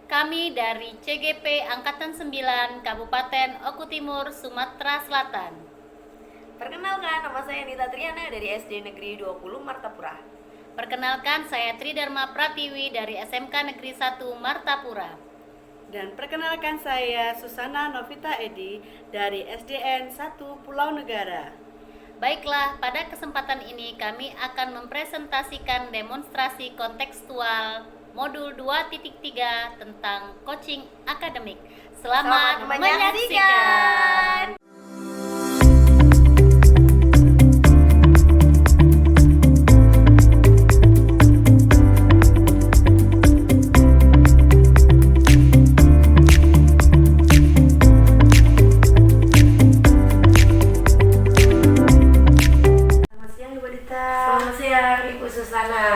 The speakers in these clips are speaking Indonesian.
Kami dari CGP Angkatan 9 Kabupaten Oku Timur, Sumatera Selatan. Perkenalkan, nama saya Nita Triana dari SD Negeri 20 Martapura. Perkenalkan, saya Tridharma Pratiwi dari SMK Negeri 1 Martapura. Dan perkenalkan saya Susana Novita Edi dari SDN 1 Pulau Negara. Baiklah, pada kesempatan ini kami akan mempresentasikan demonstrasi kontekstual modul 2.3 tentang coaching akademik. Selamat menyaksikan. Selamat siang Ibu Susana.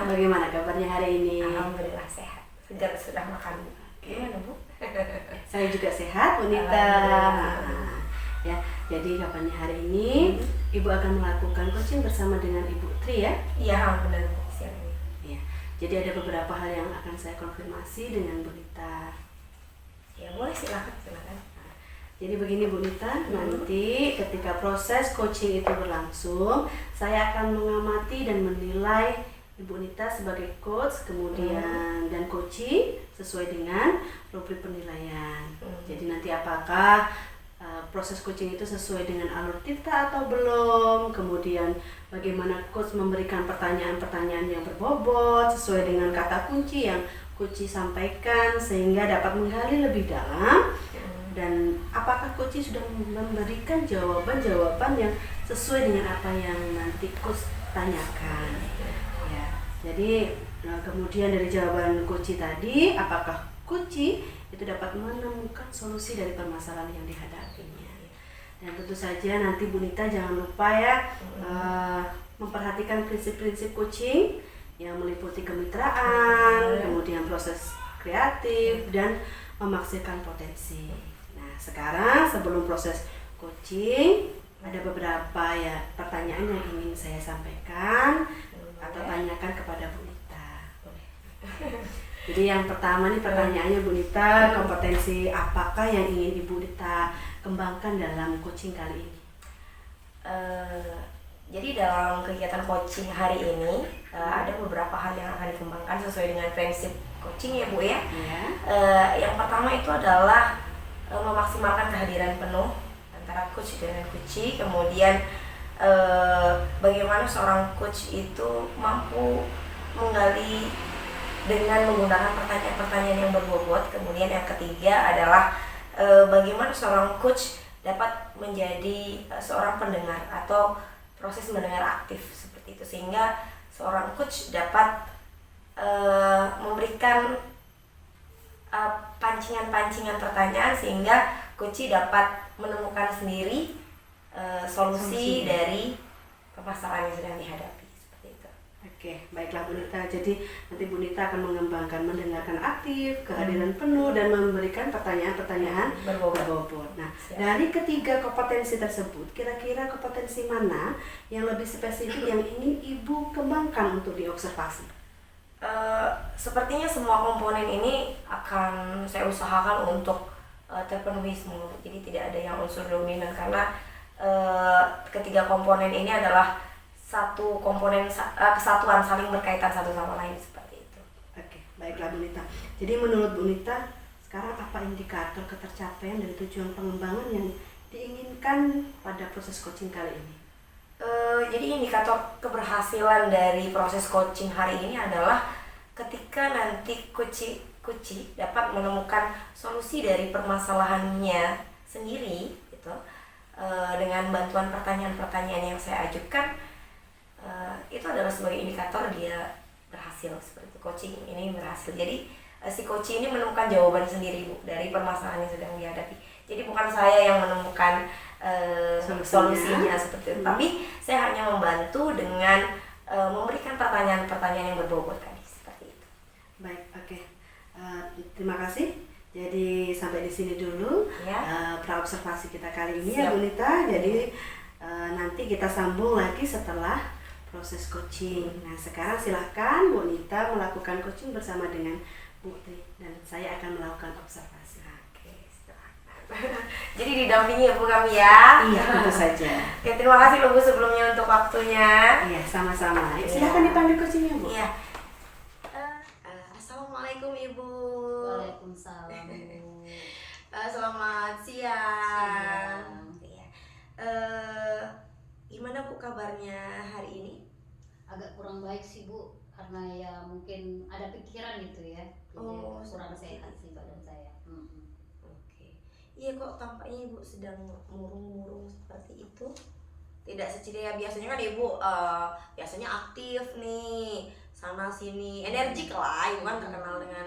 Bagaimana kabarnya hari ini? Alhamdulillah sehat. Segar sudah makan. Gimana Bu? Saya juga sehat, Nita. Ya, jadi kabarnya hari ini Ibu akan melakukan coaching bersama dengan Ibu Tri ya? Iya benar Bu, siang ini. Ya. Jadi ada beberapa hal yang akan saya konfirmasi dengan Bu Nita. Ya boleh silakan. Jadi begini Bu Nita, nanti ketika proses coaching itu berlangsung, saya akan mengamati dan menilai Ibu Nita sebagai coach, kemudian dan coaching sesuai dengan rubrik penilaian. Jadi nanti apakah proses coaching itu sesuai dengan alur Tita atau belum, kemudian bagaimana coach memberikan pertanyaan-pertanyaan yang berbobot sesuai dengan kata kunci yang coach sampaikan sehingga dapat menggali lebih dalam. Dan apakah coach sudah memberikan jawaban-jawaban yang sesuai dengan apa yang nanti coach tanyakan ya. Jadi kemudian dari jawaban coach tadi, apakah coach itu dapat menemukan solusi dari permasalahan yang dihadapinya. Dan tentu saja nanti Bu Nita jangan lupa ya memperhatikan prinsip-prinsip coaching yang meliputi kemitraan, kemudian proses kreatif dan memaksimalkan potensi. Nah, sekarang sebelum proses coaching ada beberapa ya pertanyaan yang ingin saya sampaikan atau tanyakan kepada Bu Nita. Jadi yang pertama nih pertanyaannya Bu Nita, kompetensi apakah yang ingin Ibu Nita kembangkan dalam coaching kali ini? Jadi dalam kegiatan coaching hari ini ada beberapa hal yang akan dikembangkan sesuai dengan prinsip coaching ya Bu ya. Yang pertama itu adalah memaksimalkan kehadiran penuh antara coach dengan coachee, kemudian bagaimana seorang coach itu mampu menggali dengan menggunakan pertanyaan-pertanyaan yang berbobot. Kemudian yang ketiga adalah bagaimana seorang coach dapat menjadi seorang pendengar atau proses mendengar aktif seperti itu, sehingga seorang coach dapat memberikan pancingan-pancingan pertanyaan sehingga coach dapat menemukan sendiri solusi dari permasalahan yang sedang dihadapi seperti itu. Oke, baiklah Bu Nita. Jadi nanti Bu Nita akan mengembangkan mendengarkan aktif, kehadiran penuh dan memberikan pertanyaan-pertanyaan berbobot. Nah, dari ketiga kompetensi tersebut, kira-kira kompetensi mana yang lebih spesifik yang ingin Ibu kembangkan untuk diobservasi? Sepertinya semua komponen ini akan saya usahakan untuk terpenuhi semua. Jadi tidak ada yang unsur dominan karena ketiga komponen ini adalah satu komponen kesatuan saling berkaitan satu sama lain seperti itu. Oke, baiklah Bu Nita. Jadi menurut Bu Nita, sekarang apa indikator ketercapaian dari tujuan pengembangan yang diinginkan pada proses coaching kali ini? Jadi indikator keberhasilan dari proses coaching hari ini adalah ketika nanti coach dapat menemukan solusi dari permasalahannya sendiri gitu, dengan bantuan pertanyaan-pertanyaan yang saya ajukan, itu adalah sebagai indikator dia berhasil seperti itu. Coaching ini berhasil. Jadi si coach ini menemukan jawaban sendiri Bu dari permasalahan yang sedang dihadapi. Jadi bukan saya yang menemukan solusinya seperti itu, tapi saya hanya membantu dengan memberikan pertanyaan-pertanyaan yang berbobot tadi seperti itu. Baik, oke. Terima kasih. Jadi sampai di sini dulu praobservasi kita kali ini. Siap. Ya Bu Nita. Jadi nanti kita sambung lagi setelah proses coaching. Nah, sekarang silahkan Bu Nita melakukan coaching bersama dengan Bu Tri, dan saya akan melakukan observasi. Oke, silakan. Jadi didampingi ya Bu kami ya. Iya, tentu saja. Oke, terima kasih loh Bu sebelumnya untuk waktunya. Iya, sama-sama. Iya. Silakan dipanggil coachingnya, Bu. Iya. Assalamualaikum Ibu. Waalaikumsalam, Bu. Selamat siang. Iya. Gimana Bu kabarnya hari ini? Agak kurang baik sih, Bu, karena ya mungkin ada pikiran gitu ya. Jadi Oh, kurang seperti sehat itu. sih badan saya. Oke. Iya kok tampaknya Ibu sedang murung-murung seperti itu. Tidak seceria biasanya kan Ibu biasanya aktif nih sana sini, energik lah. Ibu kan terkenal dengan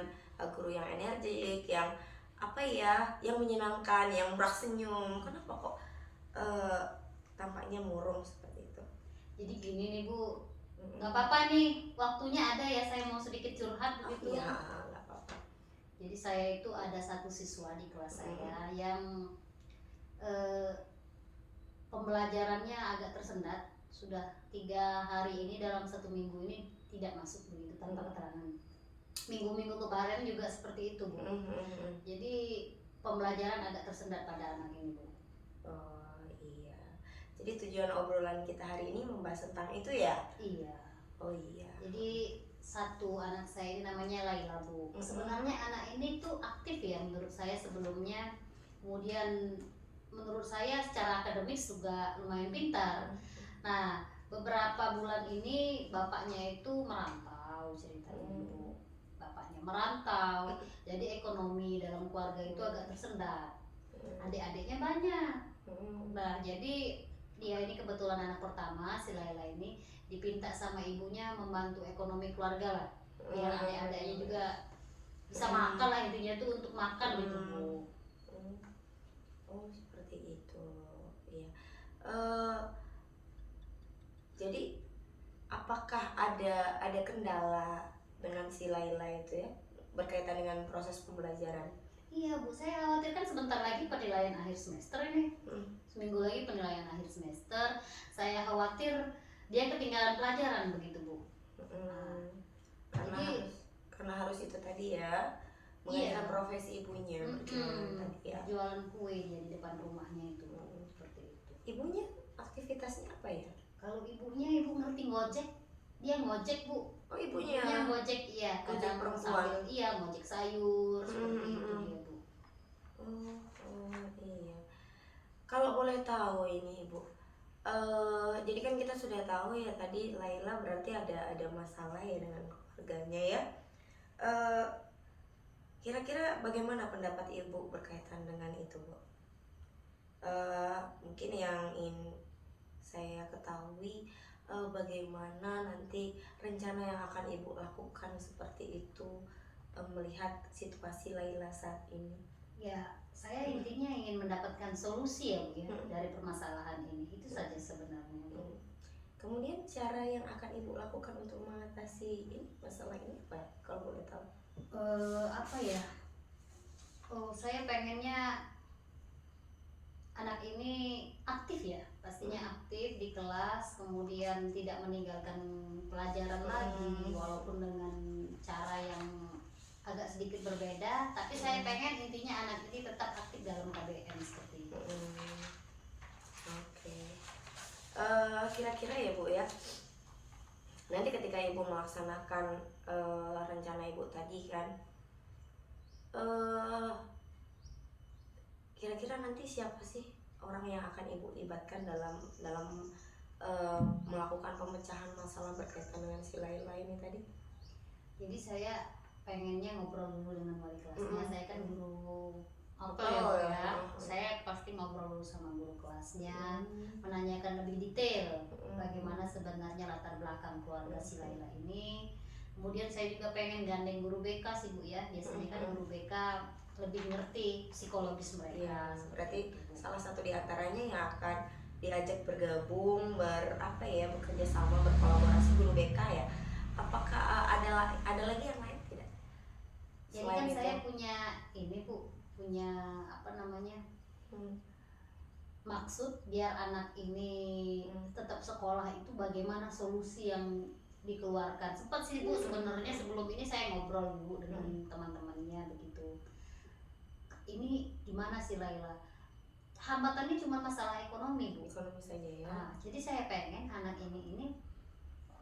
guru yang energik, yang apa ya, yang menyenangkan, yang berak senyum. Kenapa kok tampaknya murung seperti itu? Jadi gini nih, Bu, nggak apa-apa nih, waktunya ada ya, saya mau sedikit curhat begitu. Iya, nggak apa-apa. Jadi saya itu ada satu siswa di kelas saya yang pembelajarannya agak tersendat. Sudah 3 hari ini, dalam 1 minggu ini tidak masuk begitu tanpa keterangan. Minggu-minggu kemarin juga seperti itu, Bu. Jadi pembelajaran agak tersendat pada anak ini, Bu. Oh iya. Jadi tujuan obrolan kita hari ini membahas tentang itu ya? Iya. Oh iya. Jadi satu anak saya ini namanya Laila, Bu. Sebenarnya anak ini tuh aktif ya menurut saya sebelumnya. Kemudian menurut saya secara akademis juga lumayan pintar. Nah, beberapa bulan ini bapaknya itu merantau ceritanya, Bu. Bapaknya merantau, jadi ekonomi dalam keluarga itu agak tersendat. Adik-adiknya banyak. Nah, jadi dia ini kebetulan anak pertama, si Laila ini dipinta sama ibunya membantu ekonomi keluarga lah, biar adik-adiknya juga bisa makan lah, intinya tuh untuk makan gitu, Bu. Oh seperti itu, iya. Jadi apakah ada kendala dengan si Laila itu ya, berkaitan dengan proses pembelajaran? Iya, Bu, saya khawatir kan sebentar lagi penilaian akhir semester ini. Seminggu lagi penilaian akhir semester. Saya khawatir dia ketinggalan pelajaran begitu, Bu. Karena harus itu tadi ya, mengenai profesi ibunya, berjualan tadi ya. Jualan kue dia di depan rumahnya itu, seperti itu. Ibunya aktivitasnya apa ya? Kalau ibunya, ibu ngerti ngojek, dia ngojek, Bu. Oh ibunya ngojek, iya, ngojek kadang perempuan. sambil ngojek sayur seperti itu dia, Bu. Oh iya. Kalau boleh tahu ini Ibu, jadi kan kita sudah tahu ya tadi Laila berarti ada masalah ya dengan keluarganya ya. Kira-kira bagaimana pendapat Ibu berkaitan dengan itu, Bu? Mungkin yang ingin saya ketahui, bagaimana nanti rencana yang akan Ibu lakukan seperti itu, melihat situasi Laila saat ini. Ya, saya intinya ingin mendapatkan solusi ya, Bu, ya, dari permasalahan ini. Itu saja sebenarnya, Bu. Kemudian cara yang akan Ibu lakukan untuk mengatasi ini masalah ini apa ya, kalau boleh tahu? Apa ya? Saya pengennya anak ini aktif ya, pastinya aktif di kelas, kemudian tidak meninggalkan pelajaran lagi, walaupun dengan cara yang agak sedikit berbeda, tapi saya pengen intinya anak ini tetap aktif dalam KBM seperti itu. Oke. Kira-kira ya Bu ya, nanti ketika Ibu melaksanakan rencana Ibu tadi kan, kira-kira nanti siapa sih orang yang akan Ibu libatkan dalam melakukan pemecahan masalah berkaitan dengan si Laila ini tadi? Jadi saya pengennya ngobrol dulu dengan wali kelasnya. Saya kan guru auto ya. Saya pasti ngobrol dulu sama guru kelasnya, menanyakan lebih detail bagaimana sebenarnya latar belakang keluarga si Laila ini. Kemudian saya juga pengen gandeng guru BK sih, Bu ya. Biasanya kan guru BK lebih ngerti psikologis mereka. Berarti salah satu di antaranya yang akan diajak bergabung, bekerja sama, berkolaborasi guru BK ya. Apakah ada lagi yang lain tidak? Jadi kan saya punya ini, Bu, punya apa namanya, maksud biar anak ini tetap sekolah itu bagaimana solusi yang dikeluarkan. Sempat sih Bu sebenarnya sebelum ini saya ngobrol Bu dengan teman-temannya begitu. Ini gimana sih Laila? Hambatannya cuma masalah ekonomi Bu. Ekonomi saja ya. Jadi saya pengen anak ini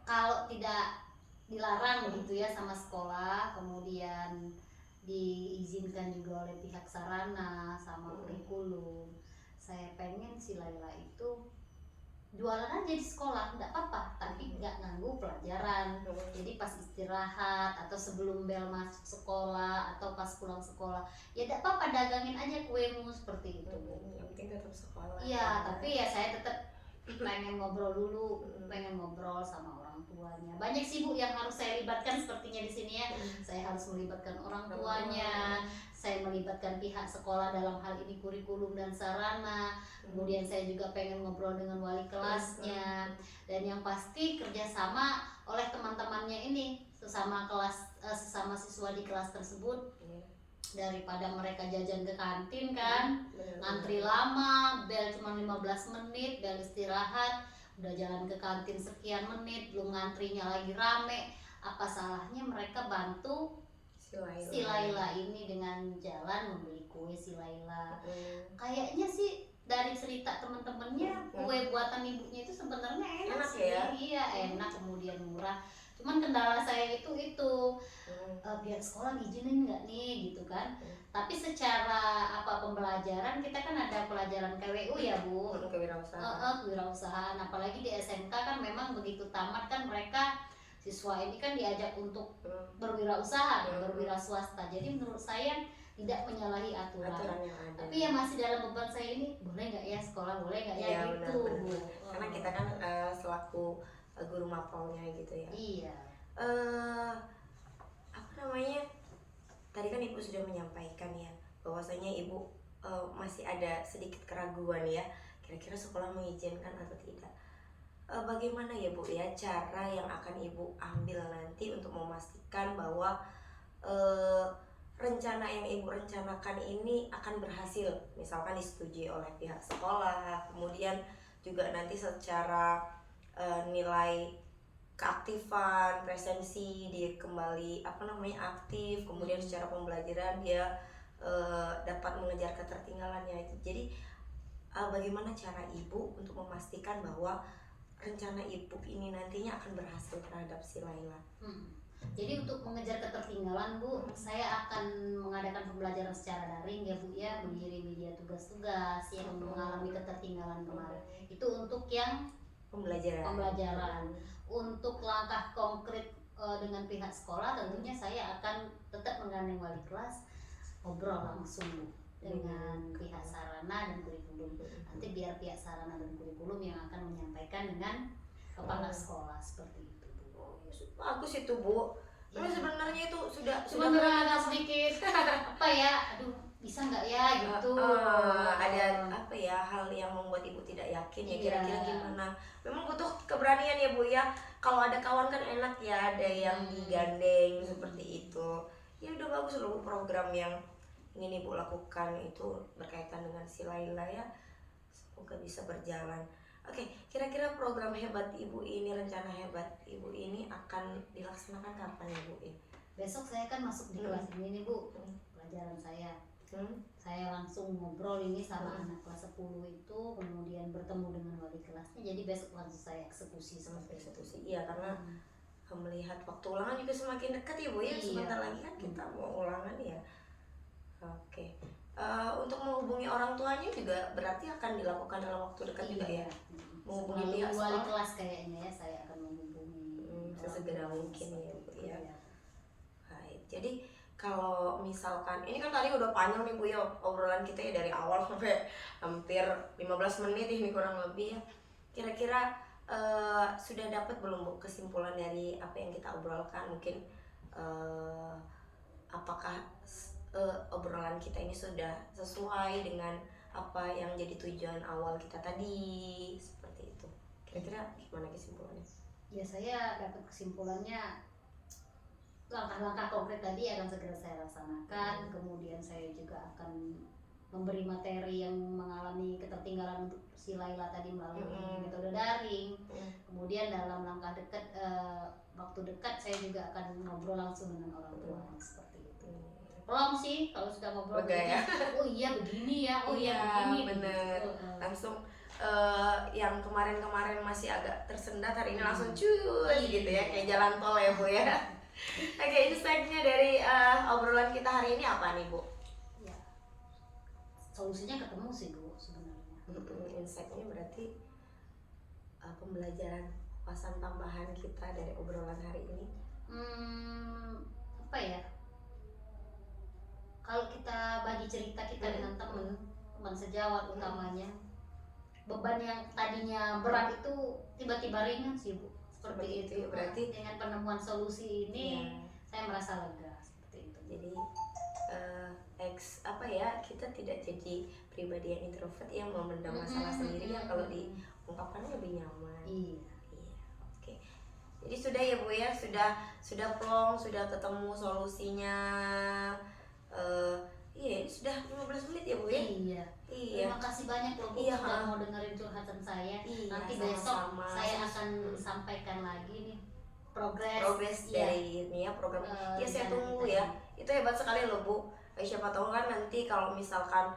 kalau tidak dilarang gitu ya sama sekolah, kemudian diizinkan juga oleh pihak sarana sama kurikulum, saya pengen si Laila itu jualan aja di sekolah, nggak apa-apa, tapi nggak ganggu pelajaran. Jadi pas istirahat atau sebelum bel masuk sekolah atau pas pulang sekolah, ya nggak apa-apa, dagangin aja kuemu seperti itu. Yang penting tetap sekolah. Iya, tapi ya saya tetap pengen ngobrol dulu, pengen ngobrol sama orang tuanya. Banyak sih Bu yang harus saya libatkan sepertinya di sini ya. Saya harus melibatkan orang tuanya, saya melibatkan pihak sekolah dalam hal ini kurikulum dan sarana. Kemudian saya juga pengen ngobrol dengan wali kelasnya, dan yang pasti kerjasama oleh teman-temannya ini sesama kelas, sesama siswa di kelas tersebut. Daripada mereka jajan ke kantin kan, ngantri lama, bel cuma 15 menit, bel istirahat, udah jalan ke kantin sekian menit, belum ngantrinya lagi rame. Apa salahnya mereka bantu si Laila ini dengan jalan membeli kue si Laila. Kayaknya sih dari cerita teman-temannya, kue buatan ibunya itu sebenarnya enak sih ya? Iya enak, kemudian murah. Cuman kendala saya itu biar sekolah izinin nggak nih gitu kan. Tapi secara pembelajaran, kita kan ada pelajaran KWU ya Bu, kewirausahaan. Apalagi di SMK kan memang begitu tamat kan mereka siswa ini kan diajak untuk berwirausaha, berwira swasta. Jadi menurut saya tidak menyalahi aturan yang ada. Tapi ya masih dalam beban saya ini, boleh nggak ya sekolah, boleh nggak ya gitu. Benar. Karena kita kan selaku guru mapelnya gitu ya. Iya. Tadi kan Ibu sudah menyampaikan ya bahwasanya Ibu masih ada sedikit keraguan ya, kira-kira sekolah mengizinkan atau tidak. Bagaimana ya Bu ya cara yang akan Ibu ambil nanti untuk memastikan bahwa rencana yang Ibu rencanakan ini akan berhasil, misalkan disetujui oleh pihak sekolah, kemudian juga nanti secara nilai keaktifan, presensi dia kembali aktif, kemudian secara pembelajaran dia dapat mengejar ketertinggalannya itu. Jadi bagaimana cara Ibu untuk memastikan bahwa rencana Ibu ini nantinya akan berhasil terhadap si Laila? Jadi untuk mengejar ketertinggalan Bu, saya akan mengadakan pembelajaran secara daring ya Bu ya, mengirim media tugas-tugas yang mengalami ketertinggalan kemarin. Itu untuk yang pembelajaran. Untuk langkah konkret dengan pihak sekolah, tentunya saya akan tetap menggandeng wali kelas, ngobrol langsung Bu dengan pihak sarana dan kurikulum. Nanti biar pihak sarana dan kurikulum yang akan menyampaikan dengan kepala sekolah seperti itu Bu. Bagus itu Bu. Tapi sebenarnya itu sudah agak sedikit aduh bisa nggak ya gitu. Ada hal yang membuat Ibu tidak yakin ya, kira-kira gimana. Memang butuh keberanian ya Bu ya. Kalau ada kawan kan enak ya, ada yang digandeng seperti itu. Ya udah bagus loh program yang ingin Ibu lakukan itu berkaitan dengan si Laila ya. Semoga bisa berjalan. Oke, kira-kira program hebat Ibu ini, rencana hebat Ibu ini akan dilaksanakan kapan ya Bu? Besok saya kan masuk di kelas ini nih Bu, pelajaran saya. Saya langsung ngobrol ini sama anak kelas 10 itu, kemudian bertemu dengan wali kelasnya. Jadi besok langsung saya eksekusi Iya, karena melihat waktu ulangan juga semakin dekat ya Bu ya. Sebentar lagi kan kita mau ulangan ya. Oke. Untuk menghubungi orang tuanya juga berarti akan dilakukan dalam waktu dekat juga ya. Menghubungi pihak wali kelas kayaknya ya, saya akan menghubungi sesegera mungkin ya Bu ya. Baik. Jadi kalau misalkan ini kan tadi udah panjang nih Bu ya obrolan kita ya, dari awal sampai hampir 15 menit ini kurang lebih ya. Kira-kira sudah dapat belum Bu kesimpulan dari apa yang kita obrolkan? Mungkin apakah obrolan kita ini sudah sesuai dengan apa yang jadi tujuan awal kita tadi, seperti itu. Kira-kira gimana kesimpulannya? Ya saya dapat kesimpulannya langkah-langkah konkret tadi akan segera saya laksanakan. Kemudian saya juga akan memberi materi yang mengalami ketertinggalan untuk si Laila tadi melalui metode daring. Kemudian dalam langkah dekat waktu dekat saya juga akan ngobrol langsung dengan orang tua seperti itu. Pelong sih kalau sudah ngobrol ya. oh iya begini ya, oh iya begini. Bener. Langsung yang kemarin-kemarin masih agak tersendat, hari ini langsung gitu ya, kayak jalan tol ya Bu ya. Oke, insight-nya dari obrolan kita hari ini apa nih Bu? Ya, solusinya ketemu sih Bu sebenarnya. Insight-nya berarti pembelajaran wawasan tambahan kita dari obrolan hari ini. Apa ya? Kalau kita bagi cerita kita dengan teman sejawat utamanya, beban yang tadinya berat itu tiba-tiba ringan sih Bu. Seperti itu. Berarti dengan penemuan solusi ini saya merasa lega seperti itu. Jadi kita tidak jadi pribadi yang introvert yang memendam masalah sendiri, yang kalau diungkapkannya lebih nyaman. Iya. Oke. Jadi sudah ya Bu ya, sudah plong, sudah ketemu solusinya. Ini sudah 15 menit ya Bu ya. Iya. Terima kasih banyak loh Bu sudah mau dengerin curhatan saya. Nanti besok saya akan sampaikan lagi nih progres dari ini ya program. Saya tunggu ya. Itu hebat sekali loh Bu. Siapa tahu kan nanti kalau misalkan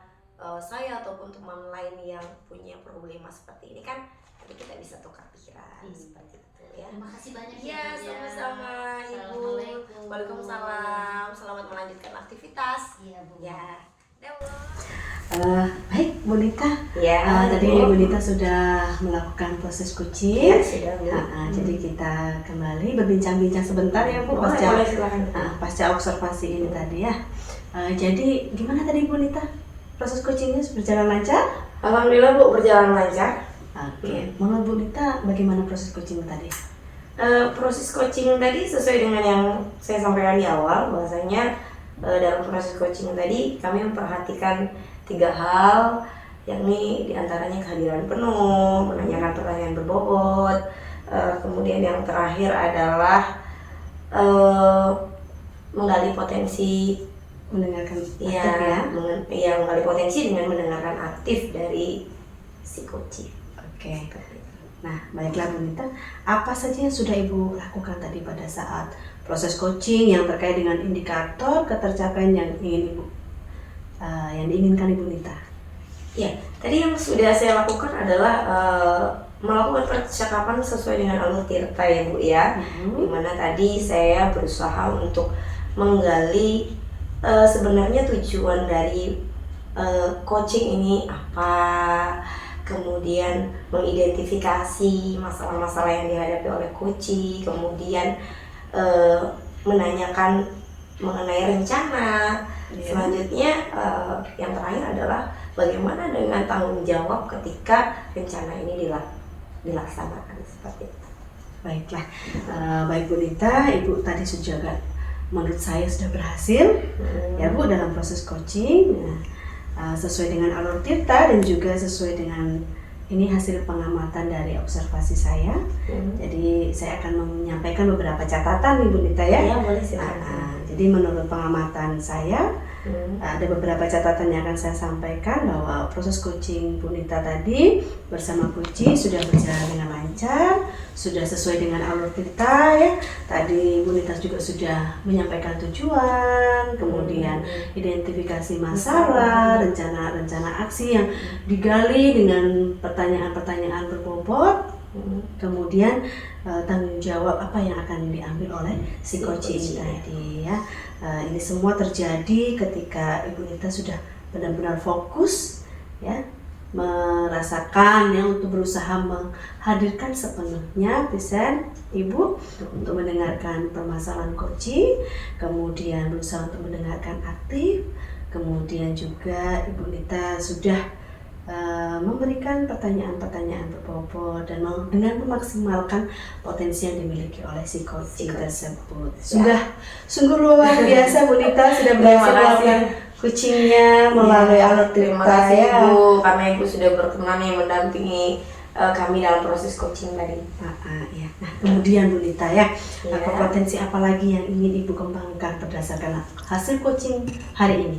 saya ataupun teman lain yang punya problema seperti ini kan, nanti kita bisa tukar pikiran seperti itu ya. Terima kasih banyak ya. Sama-sama Ibu. Waalaikumsalam. Selamat melanjutkan aktivitas. Iya Bu. Ya. Baik Bu Nita. Tadi Bu Nita sudah melakukan proses coaching. Jadi kita kembali berbincang-bincang sebentar ya Bu, pasca observasi ini tadi ya. Jadi gimana tadi Bu Nita? Proses coachingnya berjalan lancar? Alhamdulillah Bu, berjalan lancar. Oke. Menurut Bu Nita bagaimana proses coaching tadi? Proses coaching tadi sesuai dengan yang saya sampaikan di awal, bahwasanya dalam proses coaching tadi kami memperhatikan 3 hal, yakni diantaranya kehadiran penuh, menanyakan pertanyaan berbobot, kemudian yang terakhir adalah menggali potensi, mendengarkan menggali potensi dengan mendengarkan aktif dari si coaching. Oke. Nah, baiklah Bu Nita, apa saja yang sudah Ibu lakukan tadi pada saat proses coaching yang terkait dengan indikator ketercapaian yang diinginkan Ibu Nita? Ya, tadi yang sudah saya lakukan adalah melakukan percakapan sesuai dengan alur tirta ya Bu ya. Dimana tadi saya berusaha untuk menggali sebenarnya tujuan dari coaching ini apa, kemudian mengidentifikasi masalah-masalah yang dihadapi oleh coaching, kemudian menanyakan mengenai rencana. Selanjutnya yang terakhir adalah bagaimana dengan tanggung jawab ketika rencana ini dilaksanakan seperti itu. Baiklah, baik Bu Nita, Ibu tadi sudah menurut saya sudah berhasil ya Bu dalam proses coaching. Sesuai dengan alur tirta dan juga sesuai dengan ini hasil pengamatan dari observasi saya. Jadi saya akan menyampaikan beberapa catatan Ibu Nita ya. Ya boleh silakan. Jadi menurut pengamatan saya ada beberapa catatan yang akan saya sampaikan, bahwa proses coaching Bu Nita tadi bersama coaching sudah berjalan dengan lancar, sudah sesuai dengan alur tirta ya. Tadi Bu Nita juga sudah menyampaikan tujuan, kemudian identifikasi masalah, rencana aksi yang digali dengan pertanyaan-pertanyaan berbobot, kemudian tanggung jawab apa yang akan diambil oleh si coaching tadi ya. Ini semua terjadi ketika Ibu Nita sudah benar-benar fokus ya, merasakan ya, untuk berusaha menghadirkan sepenuhnya present Ibu untuk mendengarkan permasalahan coaching, kemudian berusaha untuk mendengarkan aktif, kemudian juga Ibu Nita sudah memberikan pertanyaan-pertanyaan berbobot dan dengan memaksimalkan potensi yang dimiliki oleh si coaching tersebut. Sungguh luar biasa Bu Nita sudah berhasil melakukan coachingnya melalui alur tirta. Terima kasih Bu, karena Ibu sudah berkenan yang mendampingi kami dalam proses coaching tadi. Ya. Nah, kemudian Bu Nita ya, potensi apa lagi yang ingin Ibu kembangkan berdasarkan hasil coaching hari ini?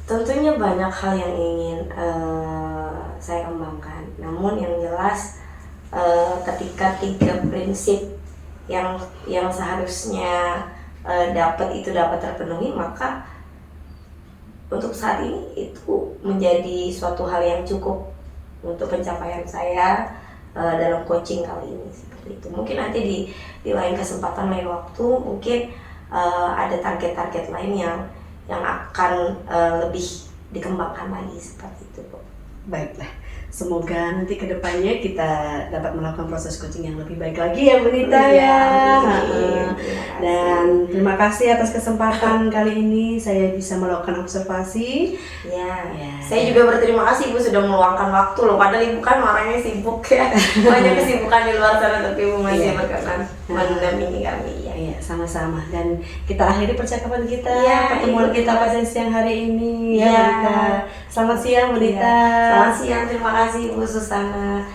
Tentunya banyak hal yang ingin saya kembangkan, namun yang jelas ketika 3 prinsip yang seharusnya dapat terpenuhi, maka untuk saat ini itu menjadi suatu hal yang cukup untuk pencapaian saya dalam coaching kali ini, seperti itu. Mungkin nanti di lain kesempatan, lain waktu, mungkin ada target-target lain yang akan lebih dikembangkan lagi, seperti itu, Bu. Baiklah, semoga nanti kedepannya kita dapat melakukan proses coaching yang lebih baik lagi ya Bu Nita ya. Dan terima kasih atas kesempatan kali ini saya bisa melakukan observasi. Ya. Saya juga berterima kasih Ibu sudah meluangkan waktu loh. Padahal Ibu kan orangnya sibuk ya, banyak kesibukan di luar sana, tapi Ibu masih berkenan mendampingi kami. Iya, sama-sama. Dan kita akhiri percakapan kita, pertemuan Ibu, kita pada siang hari ini. Ya. Ya, Bu Nita. Selamat siang Bu Nita. Selamat siang, terima kasih Ibu Susana.